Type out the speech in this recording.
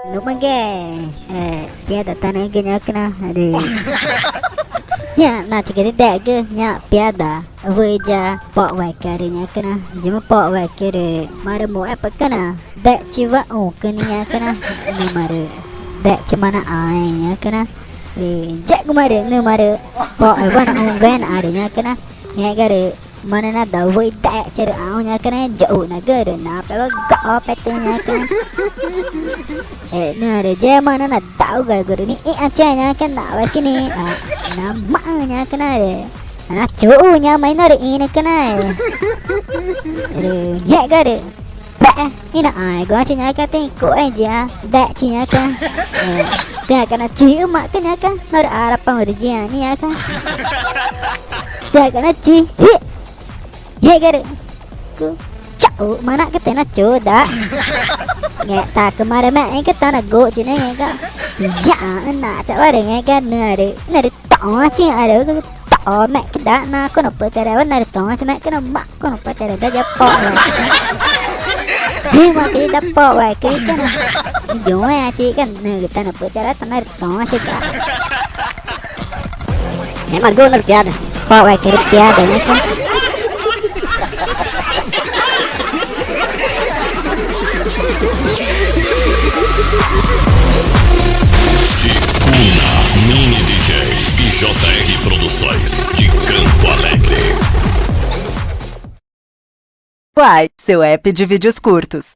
Lupa ke? Piada tanah ke nyak na ada. Ya, nak cakap dia ke nyak piada. Wajah pak wakar nyak na. Jema pak wakar mara mo apa kana? Dak ciwa ke nyak na. Ni mara. Dak cemana ai nyak na. Jak kumara ni mara pak wan gan ada nyak na. Nyak gare mana na dah woi dak cara au nyak na jauh na gare na apa ga apa nyak na. Nah, dia mana nak tahu gara-gara ni acanya kan nak buat ni namanya kena deh nak cuunya main hari ini kena ya gara bah ini ai gua cina kata ko aja dak cina kan dia kena cium mak kena kan har arap pengerjaan ni ya kan dia kena ci ya gara ku cau mana kita nak coda nghe ta kemarin mẹ cái ta là gỗ chứ này nghe cái dạ nà chả bao nghe cái này để tỏ chứ ai đó cái tỏ mẹ cái đã na có nộp tới đây này tỏ cho mẹ cái nó mắc có nộp tới đây đã giáp bỏ rồi nhưng mà cái đắp bỏ vậy cái này dối à chứ cái người ta nộp tới đây ta này tỏ chứ cả em mà gỗ nó kia bỏ vậy cái kia để nghe cái Ticuna Mini DJ e JR Produções de Campo Alegre. Uai, seu app de vídeos curtos.